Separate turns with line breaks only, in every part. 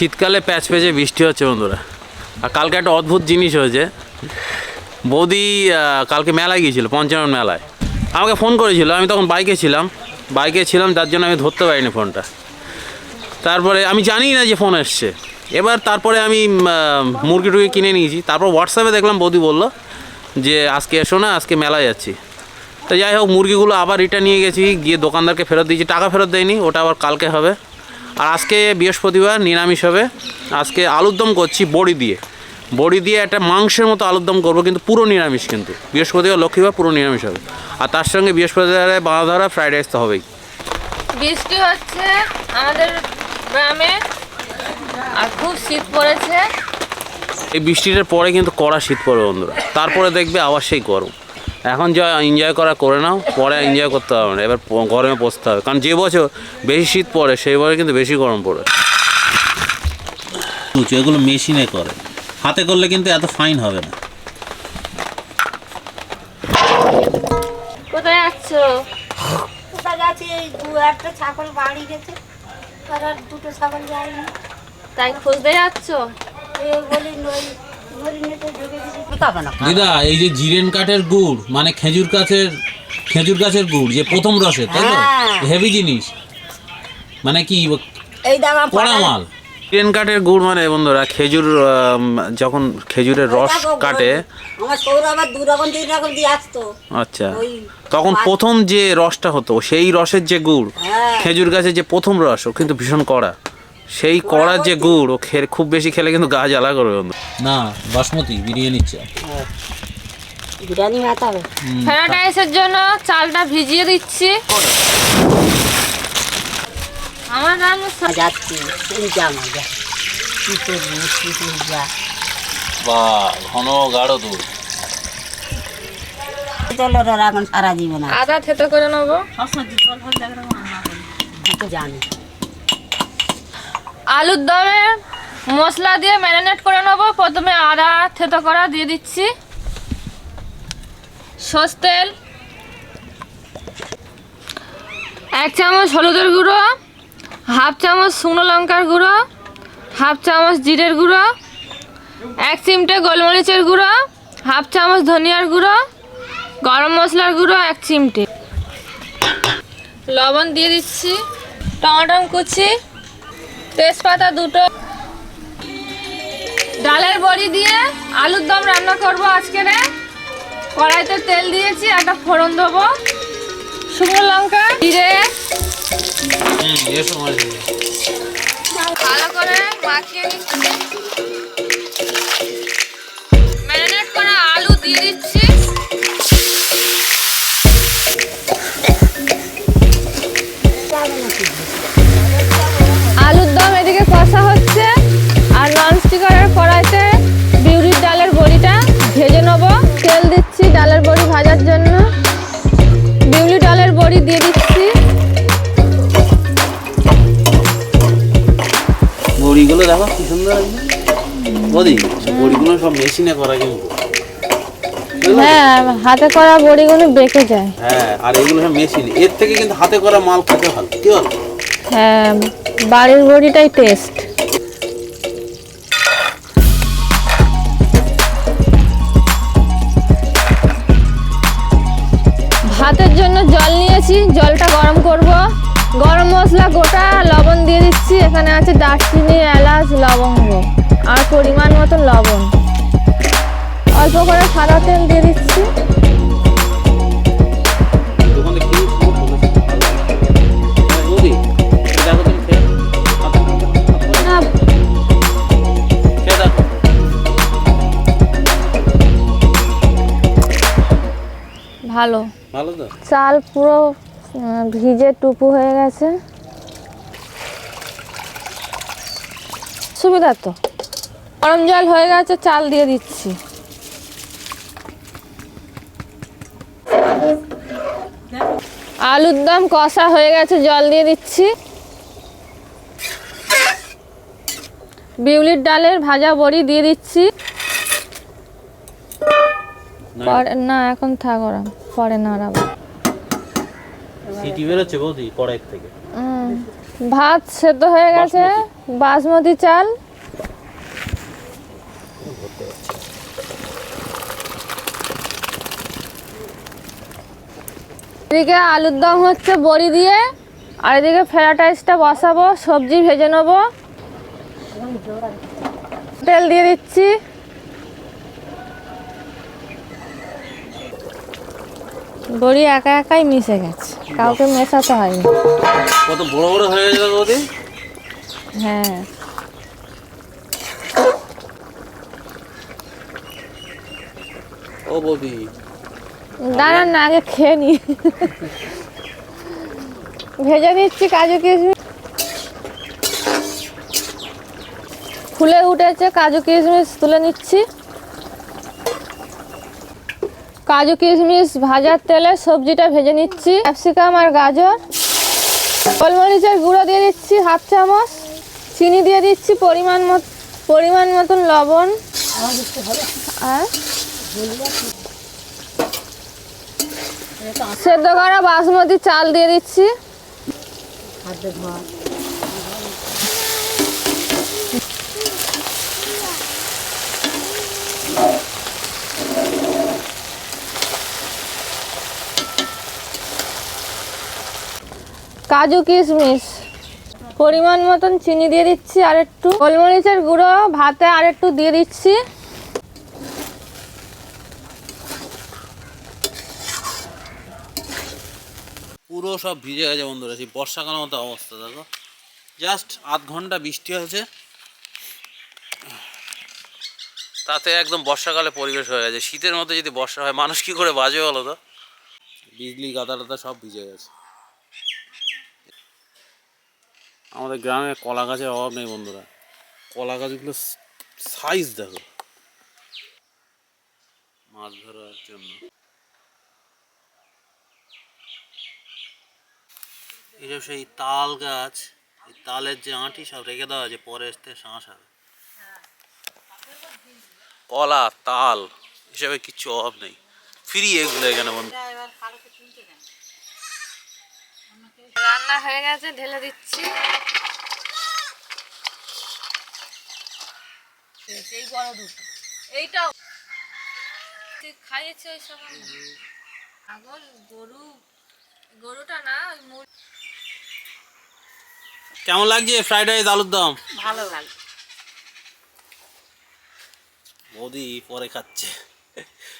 শীতকালে প্যাচ প্যাচে বৃষ্টি হচ্ছে বন্ধুরা। আর কালকে একটা অদ্ভুত জিনিস হয়েছে। বৌদি কালকে মেলায় গিয়েছিল, পঞ্চানন মেলায়। আমাকে ফোন করেছিল, আমি তখন বাইকে ছিলাম, যার জন্য আমি ধরতে পারিনি ফোনটা। তারপরে আমি জানি না যে ফোন এসছে। তারপরে আমি মুরগি টুরগি কিনে নিয়েছি। তারপর হোয়াটসঅ্যাপে দেখলাম বৌদি বললো যে আজকে এসো না, আজকে মেলায় যাচ্ছি। তো যাই হোক, মুরগিগুলো আবার রিটার্ন নিয়ে গেছি, গিয়ে দোকানদারকে ফেরত দিয়েছি। টাকা ফেরত দেয়নি, ওটা আবার কালকে হবে। আর আজকে বৃহস্পতিবার, নিরামিষ হবে। আজকে আলুর দম করছি বড়ি দিয়ে একটা মাংসের মতো আলুর দম করবো, কিন্তু পুরো নিরামিষ। কিন্তু বৃহস্পতিবার লক্ষ্মীবার পুরো নিরামিষ হবে। আর তার সঙ্গে বৃহস্পতিবারে বাঁধা ধরা ফ্রাইড রাইস তো হবেই।
বৃষ্টি হচ্ছে আমাদের গ্রামে, আর খুব শীত পড়েছে।
এই বৃষ্টিটার পরে কিন্তু কড়া শীত পড়বে বন্ধুরা। তারপরে দেখবে আবার সেই গরম। এখন যা এনজয় করে নাও, পরে এনজয় করতে হবে না, এবার গরমে পড়তে হবে। কারণ যে বছর বেশি শীত পড়ে সেই বছর কিন্তু বেশি গরম পড়ে। এগুলো মেশিনে করে, হাতে করলে কিন্তু এত ফাইন হবে না।
কোথায় যাচ্ছো?
কোথায় যাচ্ছি? এই একটা ছাগল বাড়ি গেছে, আর দুটো ছাগল যায়নি,
তাই খুঁজতে যাচ্ছো?
বলি
দিদা, এই যে জিরেন কাঠের গুড়, মানে খেজুর গাছের গুড়, যে প্রথম রসের, তাই তো? হেভি জিনিস, মানে কি
এই দাম
পড়া মাল। জিরেন কাঠের গুড় মানে বন্ধুরা, খেজুর যখন খেজুরের রস কাটে,
আমার সৌর আবার 2 রকম 3 রকম দিয়ে আসতো।
আচ্ছা, তখন প্রথম যে রসটা হতো, সেই রসের যে গুড়, খেজুর গাছের যে প্রথম রস, ও কিন্তু ভীষণ কড়া। সেই কড়ার যে গুড়, ও খুব বেশি খেলে কিন্তু গা জ্বালা করবে বন্ধু। না, বাসমতি বিরিয়ানির চাল,
বিরিয়ানি ভাত হবে।
ফ্রাইড রাইসের জন্য চালটা ভিজিয়ে দিচ্ছি। আমার নাম
যাচ্ছি
বা ঘন গাঢ় দুধ।
এখন সারা জীবন
আদা থেতো করে নেবো।
জানি
আলুর দমে মশলা দিয়ে ম্যারিনেট করে নেবো। প্রথমে আদা থেতো করা দিয়ে দিচ্ছি, সর্ষের তেল, 1 চামচ হলুদের গুঁড়ো, 1/2 চামচ শুকনো লঙ্কার গুঁড়ো, 1/2 চামচ জিরের গুঁড়ো, 1 চিমটে গোলমরিচের গুঁড়ো, 1/2 চামচ ধনিয়ার গুঁড়ো, গরম মশলার গুঁড়ো 1 চিমটে, লবণ দিয়ে দিচ্ছি, টমেটো কুচি, তেজপাতা 2টো। ডালের বড়ি দিয়ে আলুর দম রান্না করব আজকে। কড়াইতে তেল দিয়েছি, একটা ফোড়ন দেবো, শুকনো লঙ্কা, জিরে, ভালো করে মাখিয়ে নিচ্ছি। ম্যারিনেট করা আলু দিয়ে দিচ্ছি। আলুর দম এদিকে কষা হচ্ছে, আর ননস্টিকের কড়াইতে বিউলির ডালের বড়িটা ভেজে নেব। তেল দিচ্ছি ডালের বড়ি ভাজার জন্য, বিউলি ডালের বড়ি দিয়ে দিচ্ছি।
বড়িগুলো দেখো কি সুন্দর বড়ি, বড়িগুলো সব মেশিনে করা কিন্তু।
হ্যাঁ, হাতে করা বড়িগুলো বেঁকে যায়।
হ্যাঁ, আর এগুলো সব মেশিন। এর থেকে কিন্তু হাতে করা মাল খেতে ভালো, কি বল?
হ্যাঁ, বাড়ির বড়িটাই টেস্ট। ভাতের জন্য জল নিয়েছি, জলটা গরম করব। গরম মশলা গোটা, লবণ দিয়ে দিচ্ছি। এখানে আছে দারচিনি, এলাচ, লবঙ্গ, আর পরিমাণ মতো লবণ। অল্প করে সাদা তেল দিয়ে দিচ্ছি। ভালো
ভালো তো,
চাল পুরো ভিজে টুপু হয়ে গেছে। সুবিধা তো। গরম জল হয়ে গেছে, চাল দিয়ে দিচ্ছি। আলুর দম কষা হয়ে গেছে, জল দিয়ে দিচ্ছি। বিউলির ডালের ভাজা বড়ি দিয়ে দিচ্ছি। না, এখন থাক, ওরা পরে নাড়াবো।
সিটি বেরোচ্ছে বৌদি কড়াই থেকে।
ভাত সেদ্ধ হয়ে গেছে, বাসমতি চাল। এদিকে আলুর দম হচ্ছে বড়ি দিয়ে, আর এদিকে ফ্রাইড রাইসটা বসাবো, সবজি ভেজে নেবো। তেল দিয়ে দিচ্ছি। বড়ি একা একাই মিশে গেছে, কাউকে মেশাতে হয়নি।
কত বড় বড় হয়ে গেছে বৌদি।
হ্যাঁ,
ও বৌদি,
দাঁড়ান না, আগে খেয়ে নি। ভেজে নিচ্ছি কাজু কিশমিশ। ফুলে উঠেছে, কাজু কিশমিশ তুলে নিচ্ছি। কাজু কিশমিশ ভাজার তেলে সবজিটা ভেজে নিচ্ছি, ক্যাপসিকাম আর গাজর। গোলমরিচের গুঁড়ো দিয়ে দিচ্ছি হাফ চামচ, চিনি দিয়ে দিচ্ছি পরিমাণ মতন লবণ, আর সেদ্ধ করা বাসমতি চাল দিয়ে দিচ্ছি। কাজু কিশমিশ, পরিমাণ মতন চিনি দিয়ে দিচ্ছি, আর একটু গোলমরিচের গুঁড়ো ভাতে আর একটু দিয়ে দিচ্ছি।
পুরো সব ভিজে গেছে বন্ধুরা, সেই বর্ষাকালের মতো অবস্থা। দেখো, জাস্ট আধ ঘন্টা বৃষ্টি হয়েছে, তাতে একদম বর্ষাকালে পরিবেশ হয়ে গেছে। শীতের মধ্যে যদি বর্ষা হয়, মানুষ কি করে বাজবে বলো তো। বিজলি গাদা টাদা সব ভিজে গেছে। আমাদের গ্রামে কলা গাছের অভাব নেই বন্ধুরা। কলা গাছগুলো সাইজ দেখো, মাছ ধরার জন্য। এইসব সেই তাল গাছ, এই তালের যে আঁটি সব রেখে দেওয়া আছে, পরে আসতে শাঁস হবে। কলা তাল হিসেবে কিচ্ছু অভাব নেই, ফ্রি এগুলো এখানে বন্ধু।
রান্না হয়ে গেছে, ঢেলে দিচ্ছি। এই বড় দুটো, এইটাও খাইয়েছে ওই সময়। আগল গরুটা না, ওই
কেমন লাগছে ফ্রাইড রাইস আলুর দম?
ভালো লাগে।
বৌদি পরে খাচ্ছে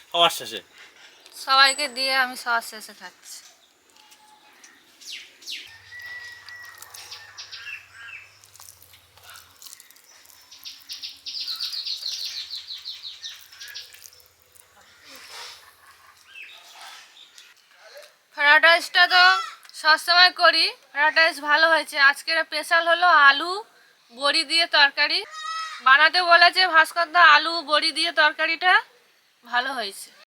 খাওয়ার শেষে।
সবাইকে দিয়ে আমি সবার শেষে খাচ্ছি। ফ্রাইড রাইসটা তো সবসময় করি, ফ্রাইড রাইস ভালো হয়েছে। আজকের স্পেশাল হলো আলু বড়ি দিয়ে তরকারি। বানাতে বলেছে ভাস্কর দা, আলু বড়ি দিয়ে তরকারিটা ভালো হয়েছে।